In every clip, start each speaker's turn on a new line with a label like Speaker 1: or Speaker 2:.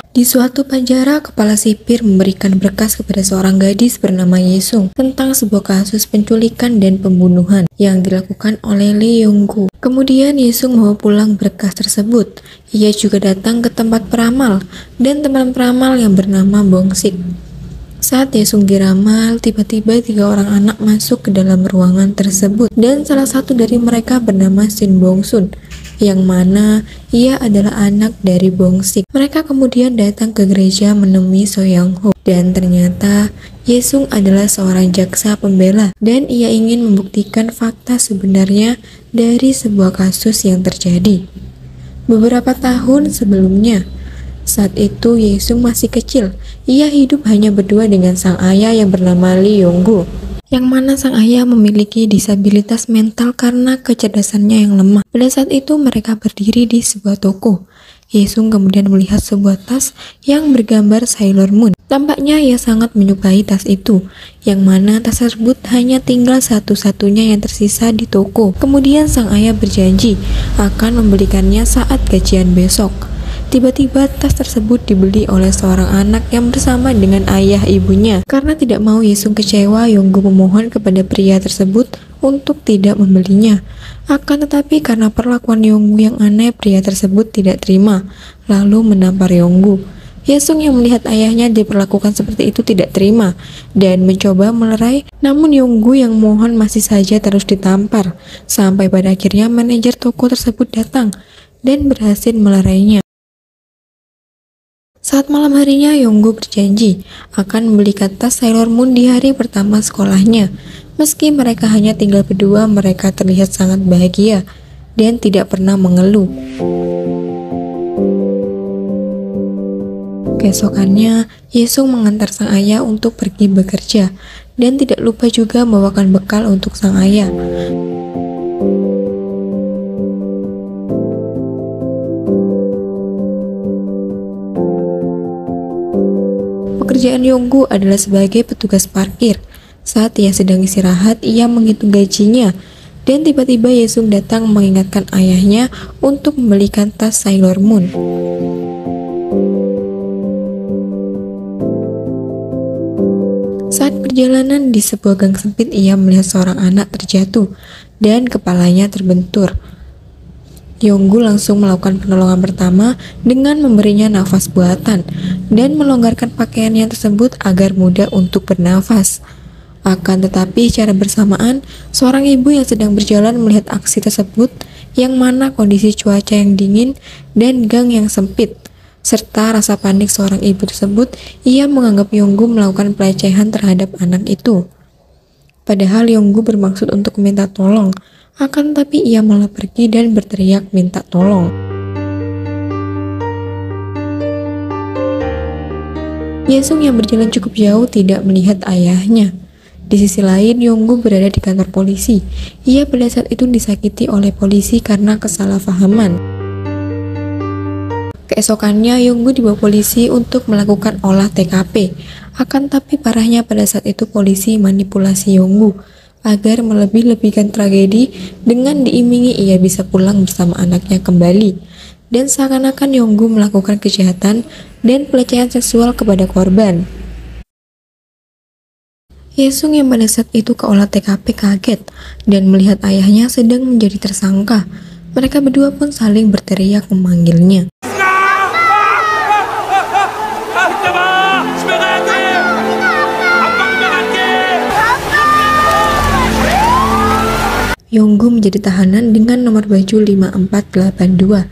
Speaker 1: Di suatu penjara, kepala sipir memberikan berkas kepada seorang gadis bernama Yesung tentang sebuah kasus penculikan dan pembunuhan yang dilakukan oleh Lee Yong-gu. Kemudian Yesung membawa pulang berkas tersebut. Ia juga datang ke tempat peramal dan teman peramal yang bernama Bong-sik. Saat Yesung diramal, tiba-tiba 3 orang anak masuk ke dalam ruangan tersebut dan salah satu dari mereka bernama Shin Bong-sun, yang mana ia adalah anak dari Bong-sik. Mereka kemudian datang ke gereja menemui So Young-ho, dan ternyata Yesung adalah seorang jaksa pembela dan ia ingin membuktikan fakta sebenarnya dari sebuah kasus yang terjadi beberapa tahun sebelumnya. Saat itu Yesung masih kecil. Ia hidup hanya berdua dengan sang ayah yang bernama Lee Yong-gu, yang mana sang ayah memiliki disabilitas mental karena kecerdasannya yang lemah. Pada saat itu mereka berdiri di sebuah toko. Yesung kemudian melihat sebuah tas yang bergambar Sailor Moon. Tampaknya ia sangat menyukai tas itu, yang mana tas tersebut hanya tinggal satu-satunya yang tersisa di toko. Kemudian sang ayah berjanji akan membelikannya saat gajian besok. Tiba-tiba tas tersebut dibeli oleh seorang anak yang bersama dengan ayah ibunya. Karena tidak mau Yesung kecewa, Yong-gu memohon kepada pria tersebut untuk tidak membelinya. Akan tetapi karena perlakuan Yong-gu yang aneh, pria tersebut tidak terima, lalu menampar Yong-gu. Yesung yang melihat ayahnya diperlakukan seperti itu tidak terima dan mencoba melerai, namun Yong-gu yang mohon masih saja terus ditampar. Sampai pada akhirnya manajer toko tersebut datang dan berhasil melerainya. Saat malam harinya, Yong-gu berjanji akan membelikan tas Sailor Moon di hari pertama sekolahnya. Meski mereka hanya tinggal berdua, mereka terlihat sangat bahagia dan tidak pernah mengeluh. Keesokannya, Yesung mengantar sang ayah untuk pergi bekerja dan tidak lupa juga membawakan bekal untuk sang ayah. Pekerjaan Yong-gu adalah sebagai petugas parkir. Saat ia sedang istirahat, ia menghitung gajinya. Dan tiba-tiba Yesung datang mengingatkan ayahnya untuk membelikan tas Sailor Moon. Saat perjalanan di sebuah gang sempit, ia melihat seorang anak terjatuh dan kepalanya terbentur. Yong-gu langsung melakukan penolongan pertama dengan memberinya nafas buatan dan melonggarkan pakaiannya tersebut agar mudah untuk bernafas. Akan tetapi secara bersamaan, seorang ibu yang sedang berjalan melihat aksi tersebut, yang mana kondisi cuaca yang dingin dan gang yang sempit, serta rasa panik seorang ibu tersebut, ia menganggap Yong-gu melakukan pelecehan terhadap anak itu. Padahal Yong-gu bermaksud untuk minta tolong, akan tetapi ia malah pergi dan berteriak minta tolong. Yesung yang berjalan cukup jauh tidak melihat ayahnya. Di sisi lain, Yong-gu berada di kantor polisi. Ia pada saat itu disakiti oleh polisi karena kesalahpahaman. Keesokannya, Yong-gu dibawa polisi untuk melakukan olah TKP. Akan tapi parahnya pada saat itu polisi manipulasi Yong-gu agar melebih-lebihkan tragedi dengan diimingi ia bisa pulang bersama anaknya kembali. Dan seakan-akan Yong-gu melakukan kejahatan dan pelecehan seksual kepada korban. Yesung yang pada saat itu ke olah TKP kaget dan melihat ayahnya sedang menjadi tersangka. Mereka berdua pun saling berteriak memanggilnya. Yong-gu menjadi tahanan dengan nomor baju 5482.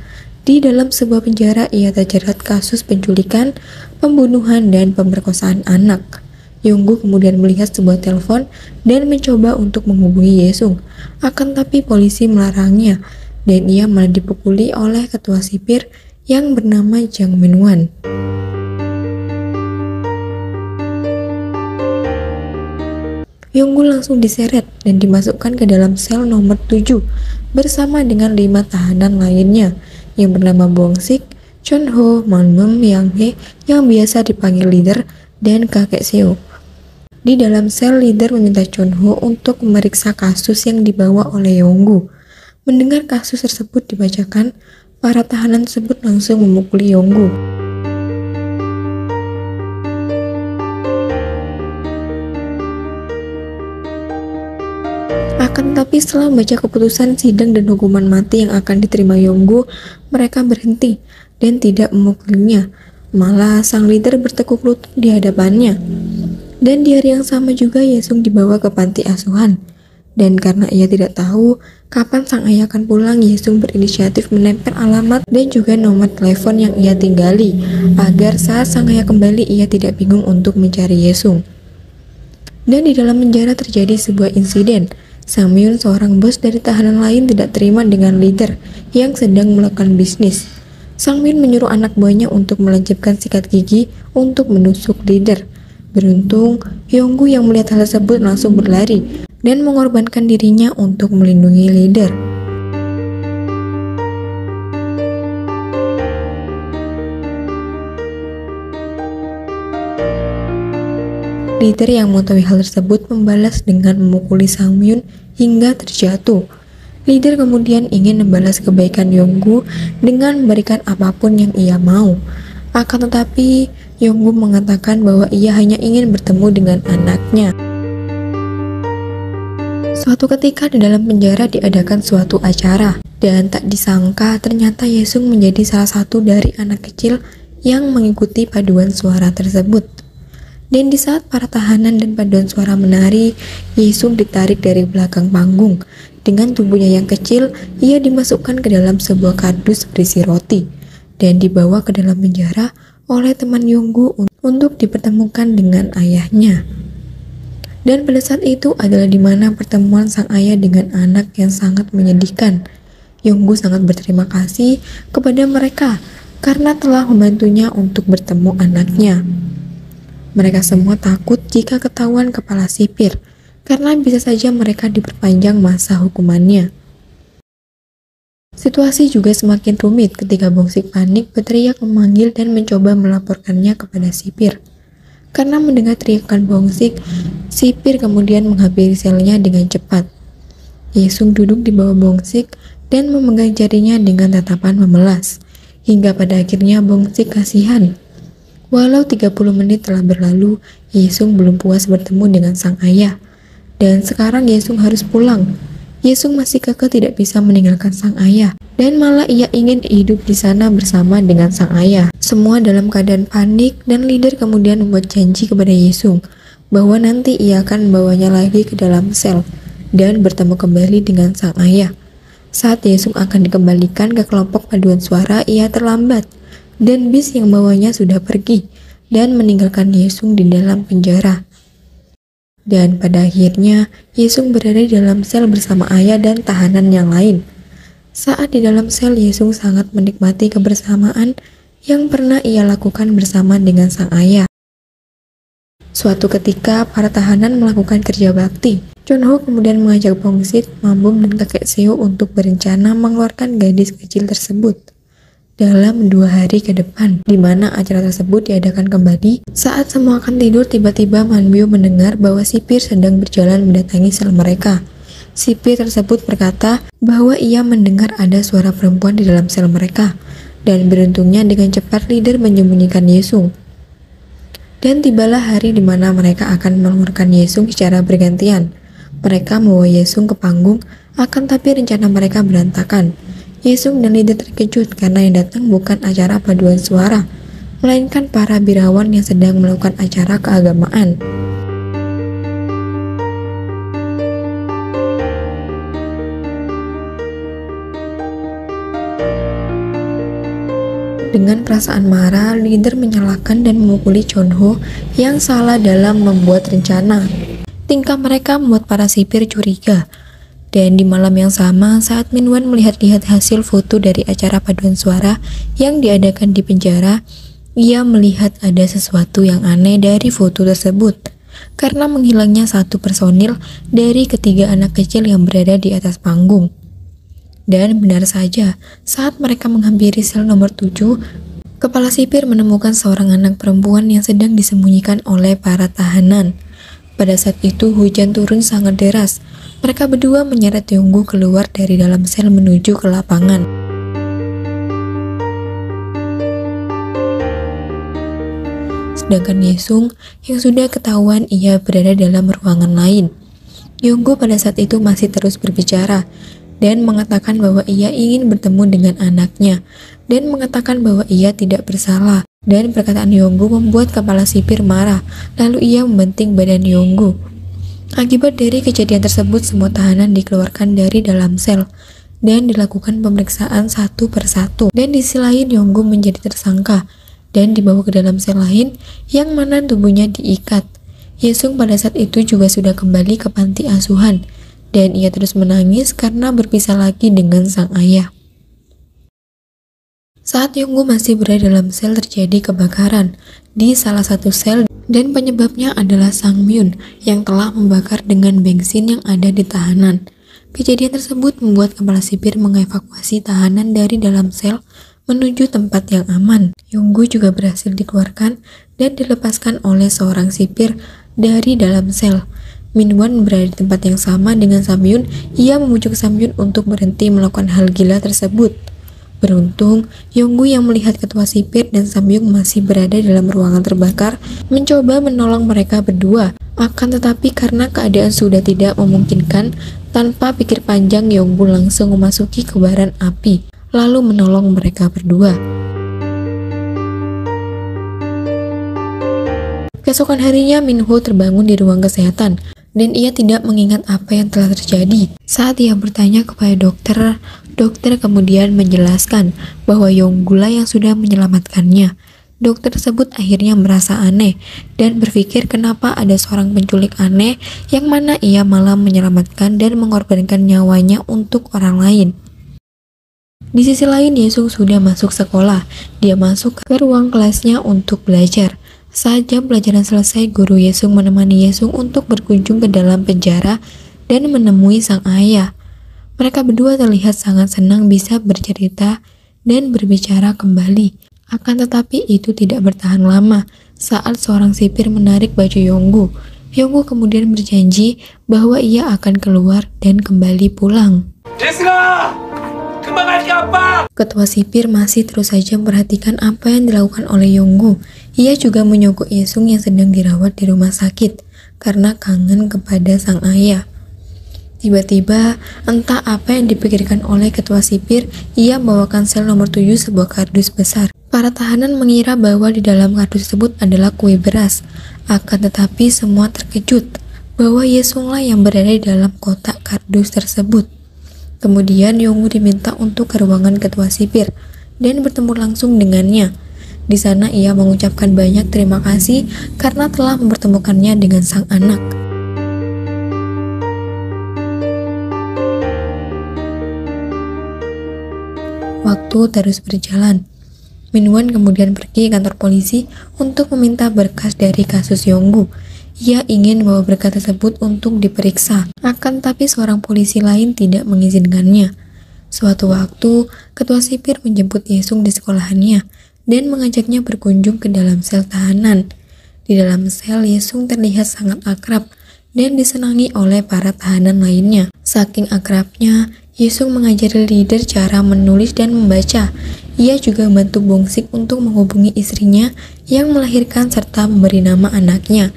Speaker 1: Di dalam sebuah penjara, ia terjerat kasus penculikan, pembunuhan, dan pemerkosaan anak. Yong-gu kemudian melihat sebuah telepon dan mencoba untuk menghubungi Yesung. Akan tapi polisi melarangnya dan ia malah dipukuli oleh ketua sipir yang bernama Jang Min-wan. Yong-gu langsung diseret dan dimasukkan ke dalam sel nomor 7 bersama dengan 5 tahanan lainnya yang bernama Bong-sik, Chon-ho, Man-mum, Yang-hee yang biasa dipanggil leader, dan kakek Seo. Di dalam sel, leader meminta Chon-ho untuk memeriksa kasus yang dibawa oleh Yong-gu. Mendengar kasus tersebut dibacakan, para tahanan tersebut langsung memukuli Yong-gu. Akan tetapi setelah membaca keputusan sidang dan hukuman mati yang akan diterima Yonggu, mereka berhenti dan tidak memukulinya. Malah sang leader bertekuk lutut di hadapannya. Dan di hari yang sama juga Yesung dibawa ke panti asuhan. Dan karena ia tidak tahu kapan sang ayah akan pulang, Yesung berinisiatif menempel alamat dan juga nomor telepon yang ia tinggali, agar saat sang ayah kembali ia tidak bingung untuk mencari Yesung. Dan di dalam penjara terjadi sebuah insiden. Samyun, seorang bos dari tahanan lain, tidak terima dengan leader yang sedang melakukan bisnis. Samyun menyuruh anak buahnya untuk melancipkan sikat gigi untuk menusuk leader. Beruntung, Yonggu yang melihat hal tersebut langsung berlari dan mengorbankan dirinya untuk melindungi leader. Leader yang mengetahui hal tersebut membalas dengan memukuli Samyun hingga terjatuh. Leader kemudian ingin membalas kebaikan Yonggu dengan memberikan apapun yang ia mau. Akan tetapi, Yonggu mengatakan bahwa ia hanya ingin bertemu dengan anaknya. Suatu ketika di dalam penjara diadakan suatu acara, dan tak disangka ternyata Yesung menjadi salah satu dari anak kecil yang mengikuti paduan suara tersebut. Dan di saat para tahanan dan paduan suara menari, Yesung ditarik dari belakang panggung. Dengan tubuhnya yang kecil, ia dimasukkan ke dalam sebuah kardus berisi roti dan dibawa ke dalam penjara oleh teman Yonggu untuk dipertemukan dengan ayahnya. Dan pada saat itu adalah di mana pertemuan sang ayah dengan anak yang sangat menyedihkan. Yonggu sangat berterima kasih kepada mereka karena telah membantunya untuk bertemu anaknya. Mereka semua takut jika ketahuan kepala sipir, karena bisa saja mereka diperpanjang masa hukumannya. Situasi juga semakin rumit ketika Bongsik panik berteriak memanggil dan mencoba melaporkannya kepada sipir. Karena mendengar teriakan Bongsik, sipir kemudian menghampiri selnya dengan cepat. Yesung duduk di bawah Bongsik dan memegang jarinya dengan tatapan memelas, hingga pada akhirnya Bongsik kasihan. Walau 30 menit telah berlalu, Yesung belum puas bertemu dengan sang ayah. Dan sekarang Yesung harus pulang. Yesung masih kekeh tidak bisa meninggalkan sang ayah, dan malah ia ingin hidup di sana bersama dengan sang ayah. Semua dalam keadaan panik, dan leader kemudian membuat janji kepada Yesung bahwa nanti ia akan membawanya lagi ke dalam sel dan bertemu kembali dengan sang ayah. Saat Yesung akan dikembalikan ke kelompok paduan suara, ia terlambat, dan bis yang membawanya sudah pergi dan meninggalkan Yesung di dalam penjara. Dan pada akhirnya, Yesung berada di dalam sel bersama ayah dan tahanan yang lain. Saat di dalam sel, Yesung sangat menikmati kebersamaan yang pernah ia lakukan bersama dengan sang ayah. Suatu ketika, para tahanan melakukan kerja bakti. Chonho kemudian mengajak Bongsik, Mambum, dan kakek Seo untuk berencana mengeluarkan gadis kecil tersebut dalam 2 hari ke depan, di mana acara tersebut diadakan kembali. Saat semua akan tidur, tiba-tiba Manbyo mendengar bahwa sipir sedang berjalan mendatangi sel mereka. Sipir tersebut berkata bahwa ia mendengar ada suara perempuan di dalam sel mereka, dan beruntungnya dengan cepat leader menyembunyikan Yesung. Dan tibalah hari di mana mereka akan mengeluarkan Yesung secara bergantian. Mereka membawa Yesung ke panggung, akan tapi rencana mereka berantakan. Yesung dan leader terkejut karena yang datang bukan acara paduan suara, melainkan para birawan yang sedang melakukan acara keagamaan. Dengan perasaan marah, leader menyalahkan dan memukuli Chonho yang salah dalam membuat rencana. Tingkah mereka membuat para sipir curiga. Dan di malam yang sama, saat Minwan melihat-lihat hasil foto dari acara paduan suara yang diadakan di penjara, ia melihat ada sesuatu yang aneh dari foto tersebut, karena menghilangnya satu personil dari ketiga anak kecil yang berada di atas panggung. Dan benar saja, saat mereka menghampiri sel nomor 7, kepala sipir menemukan seorang anak perempuan yang sedang disembunyikan oleh para tahanan. Pada saat itu hujan turun sangat deras. Mereka berdua menyeret Yonggu keluar dari dalam sel menuju ke lapangan. Sedangkan Yesung yang sudah ketahuan ia berada dalam ruangan lain. Yonggu pada saat itu masih terus berbicara dan mengatakan bahwa ia ingin bertemu dengan anaknya dan mengatakan bahwa ia tidak bersalah. Dan perkataan Yonggu membuat kepala sipir marah, lalu ia membanting badan Yonggu. Akibat dari kejadian tersebut, semua tahanan dikeluarkan dari dalam sel dan dilakukan pemeriksaan satu persatu. Dan di sisi lain, Yonggu menjadi tersangka dan dibawa ke dalam sel lain yang mana tubuhnya diikat. Yesung pada saat itu juga sudah kembali ke panti asuhan dan ia terus menangis karena berpisah lagi dengan sang ayah. Saat Yonggu masih berada dalam sel, terjadi kebakaran di salah satu sel dan penyebabnya adalah Sang Myun yang telah membakar dengan bensin yang ada di tahanan. Kejadian tersebut membuat kepala sipir mengevakuasi tahanan dari dalam sel menuju tempat yang aman. Yonggu juga berhasil dikeluarkan dan dilepaskan oleh seorang sipir dari dalam sel. Minwon berada di tempat yang sama dengan Samyun. Ia membujuk Samyun untuk berhenti melakukan hal gila tersebut. Beruntung, Yonggu yang melihat ketua sipir dan Samyun masih berada dalam ruangan terbakar mencoba menolong mereka berdua. Akan tetapi karena keadaan sudah tidak memungkinkan, tanpa pikir panjang Yonggu langsung memasuki kobaran api, lalu menolong mereka berdua. Keesokan harinya, Minho terbangun di ruang kesehatan dan ia tidak mengingat apa yang telah terjadi. Saat ia bertanya kepada dokter kemudian menjelaskan bahwa Yonggu lah yang sudah menyelamatkannya. Dokter tersebut akhirnya merasa aneh dan berpikir kenapa ada seorang penculik aneh yang mana ia malah menyelamatkan dan mengorbankan nyawanya untuk orang lain. Di sisi lain, Yesung sudah masuk sekolah. Dia masuk ke ruang kelasnya untuk belajar. Saat jam pelajaran selesai, guru Yesung menemani Yesung untuk berkunjung ke dalam penjara dan menemui sang ayah. Mereka berdua terlihat sangat senang bisa bercerita dan berbicara kembali. Akan tetapi itu tidak bertahan lama saat seorang sipir menarik baju Yonggu. Yonggu kemudian berjanji bahwa ia akan keluar dan kembali pulang. Ketua sipir masih terus saja memperhatikan apa yang dilakukan oleh Yonggu. Ia juga menyogok Yesung yang sedang dirawat di rumah sakit karena kangen kepada sang ayah. Tiba-tiba, entah apa yang dipikirkan oleh ketua sipir, ia membawakan sel nomor 7 sebuah kardus besar. Para tahanan mengira bahwa di dalam kardus tersebut adalah kue beras. Akan tetapi semua terkejut bahwa Yesunglah yang berada di dalam kotak kardus tersebut. Kemudian Yonggu diminta untuk ke ruangan ketua sipir dan bertemu langsung dengannya. Di sana ia mengucapkan banyak terima kasih karena telah mempertemukannya dengan sang anak. Waktu terus berjalan. Minwon kemudian pergi ke kantor polisi untuk meminta berkas dari kasus Yonggu. Ia ingin membawa berkas tersebut untuk diperiksa, akan tapi seorang polisi lain tidak mengizinkannya. Suatu waktu, ketua sipir menjemput Yesung di sekolahannya dan mengajaknya berkunjung ke dalam sel tahanan. Di dalam sel, Yesung terlihat sangat akrab dan disenangi oleh para tahanan lainnya. Saking akrabnya, Yesung mengajari leader cara menulis dan membaca. Ia juga membantu Bongsik untuk menghubungi istrinya yang melahirkan serta memberi nama anaknya.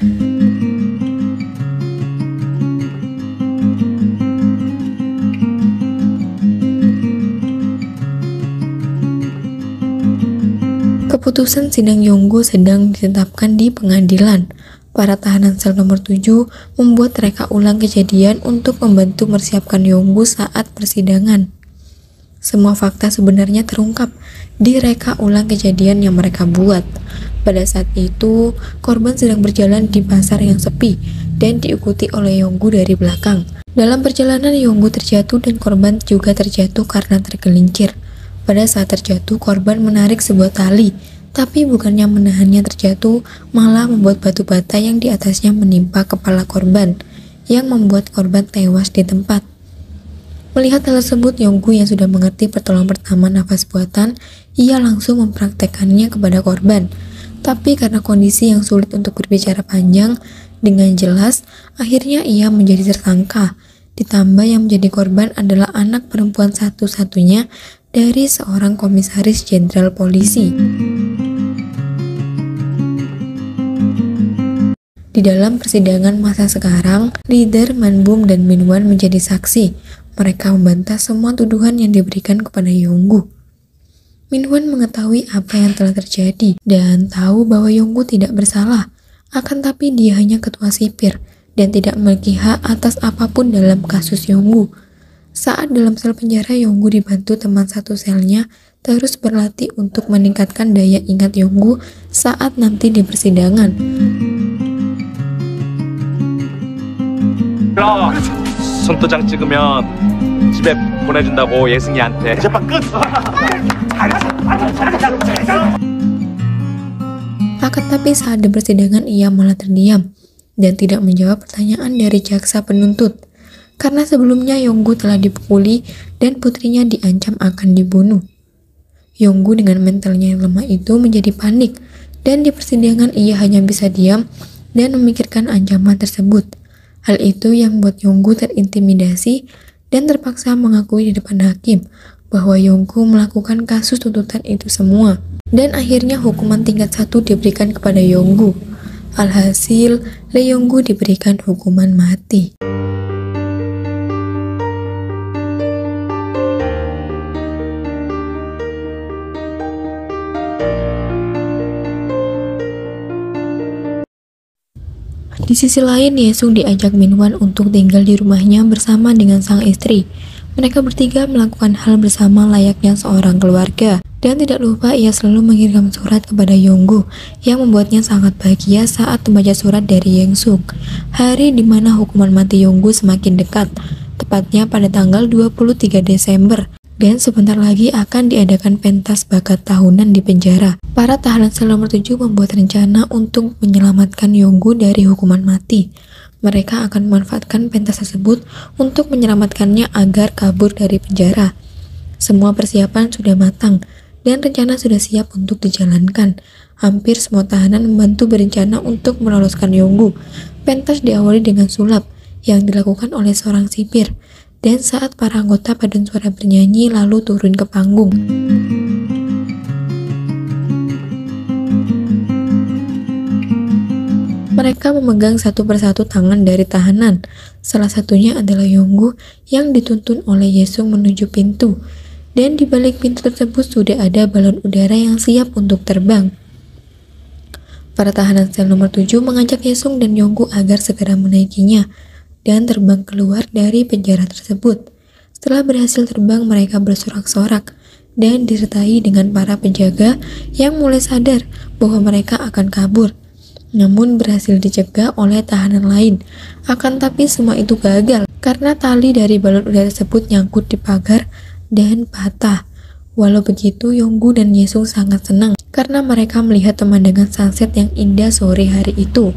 Speaker 1: Keputusan sidang Yonggu sedang ditetapkan di pengadilan. Para tahanan sel nomor 7 membuat reka ulang kejadian untuk membantu mempersiapkan Yonggu saat persidangan. Semua fakta sebenarnya terungkap di reka ulang kejadian yang mereka buat. Pada saat itu, korban sedang berjalan di pasar yang sepi dan diikuti oleh Yonggu dari belakang. Dalam perjalanan, Yonggu terjatuh dan korban juga terjatuh karena tergelincir. Pada saat terjatuh, korban menarik sebuah tali, tapi bukannya menahannya terjatuh, malah membuat batu bata yang di atasnya menimpa kepala korban, yang membuat korban tewas di tempat. Melihat hal tersebut, Yonggu yang sudah mengerti pertolongan pertama nafas buatan, ia langsung mempraktekannya kepada korban. Tapi karena kondisi yang sulit untuk berbicara panjang dengan jelas, akhirnya ia menjadi tersangka. Ditambah yang menjadi korban adalah anak perempuan satu-satunya dari seorang komisaris jenderal polisi. Di Di dalam persidangan masa sekarang, leader Manbum dan Minwan menjadi saksi. Mereka membantah semua tuduhan yang diberikan kepada Yonggu. Minwan mengetahui apa yang telah terjadi dan tahu bahwa Yonggu tidak bersalah. Akan tapi dia hanya ketua sipir dan tidak memiliki hak atas apapun dalam kasus Yonggu. Saat dalam sel penjara, Yonggu dibantu teman satu selnya terus berlatih untuk meningkatkan daya ingat Yonggu saat nanti di persidangan.
Speaker 2: 손도장 찍으면 집에 보내준다고 예승이한테. 재판 끝.
Speaker 1: Akan tapi saat di persidangan ia malah terdiam dan tidak menjawab pertanyaan dari jaksa penuntut. Karena sebelumnya Yonggu telah dipukuli dan putrinya diancam akan dibunuh. Yonggu dengan mentalnya yang lemah itu menjadi panik dan di persidangan ia hanya bisa diam dan memikirkan ancaman tersebut. Hal itu yang membuat Yonggu terintimidasi dan terpaksa mengakui di depan hakim bahwa Yonggu melakukan kasus tuntutan itu semua. Dan akhirnya hukuman tingkat 1 diberikan kepada Yonggu. Alhasil, Lee Yonggu diberikan hukuman mati. Di sisi lain, Yesung diajak Minwan untuk tinggal di rumahnya bersama dengan sang istri. Mereka bertiga melakukan hal bersama layaknya seorang keluarga. Dan tidak lupa ia selalu mengirim surat kepada Yonggu yang membuatnya sangat bahagia saat membaca surat dari Yengsuk. Hari di mana hukuman mati Yonggu semakin dekat, tepatnya pada tanggal 23 Desember. Dan sebentar lagi akan diadakan pentas bakat tahunan di penjara. Para tahanan sel nomor 7 membuat rencana untuk menyelamatkan Yonggu dari hukuman mati. Mereka akan memanfaatkan pentas tersebut untuk menyelamatkannya agar kabur dari penjara. Semua persiapan sudah matang dan rencana sudah siap untuk dijalankan. Hampir semua tahanan membantu berencana untuk meloloskan Yonggu. Pentas diawali dengan sulap yang dilakukan oleh seorang sipir. Dan saat para anggota paduan suara bernyanyi lalu turun ke panggung. Mereka memegang satu persatu tangan dari tahanan. Salah satunya adalah Yonggu yang dituntun oleh Yesung menuju pintu. Dan di balik pintu tersebut sudah ada balon udara yang siap untuk terbang. Para tahanan sel nomor 7 mengajak Yesung dan Yonggu agar segera menaikinya dan terbang keluar dari penjara tersebut. Setelah berhasil terbang, mereka bersorak-sorak dan disertai dengan para penjaga yang mulai sadar bahwa mereka akan kabur. Namun berhasil dicegah oleh tahanan lain. Akan tapi semua itu gagal karena tali dari balon udara tersebut nyangkut di pagar dan patah. Walau begitu, Yonggu dan Yesung sangat senang karena mereka melihat pemandangan sunset yang indah sore hari itu.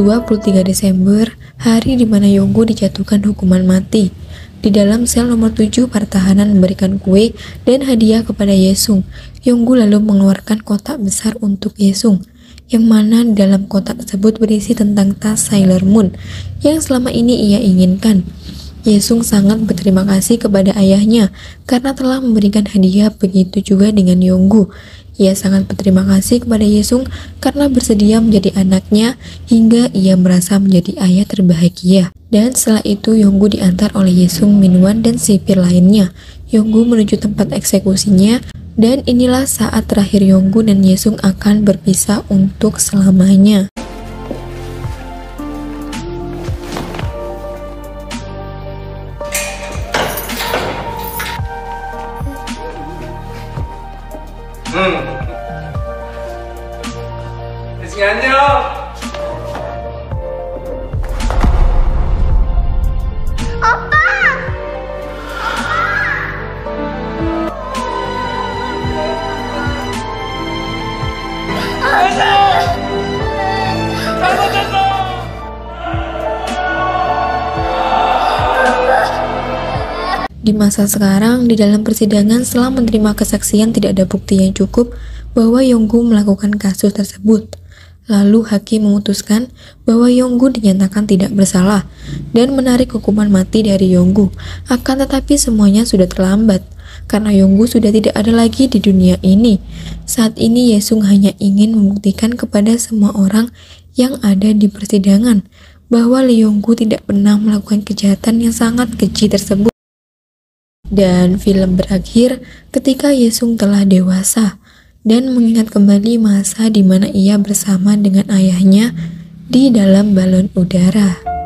Speaker 1: 23 Desember, hari di mana Yonggu dijatuhkan hukuman mati. Di dalam sel nomor 7, para tahanan memberikan kue dan hadiah kepada Yesung. Yonggu lalu mengeluarkan kotak besar untuk Yesung, yang mana di dalam kotak tersebut berisi tentang tas Sailor Moon yang selama ini ia inginkan. Yesung sangat berterima kasih kepada ayahnya karena telah memberikan hadiah, begitu juga dengan Yonggu. Ia sangat berterima kasih kepada Yesung karena bersedia menjadi anaknya hingga ia merasa menjadi ayah terbahagia. Dan setelah itu Yonggu diantar oleh Yesung, Minwan, dan sipir lainnya. Yonggu menuju tempat eksekusinya dan inilah saat terakhir Yonggu dan Yesung akan berpisah untuk selamanya.
Speaker 2: 예승이 안녕.
Speaker 1: Di masa sekarang, di dalam persidangan setelah menerima kesaksian tidak ada bukti yang cukup bahwa Yonggu melakukan kasus tersebut. Lalu hakim memutuskan bahwa Yonggu dinyatakan tidak bersalah dan menarik hukuman mati dari Yonggu. Akan tetapi semuanya sudah terlambat karena Yonggu sudah tidak ada lagi di dunia ini. Saat ini Yesung hanya ingin membuktikan kepada semua orang yang ada di persidangan bahwa Lee Yonggu tidak pernah melakukan kejahatan yang sangat keji tersebut. Dan film berakhir ketika Yesung telah dewasa dan mengingat kembali masa di mana ia bersama dengan ayahnya di dalam balon udara.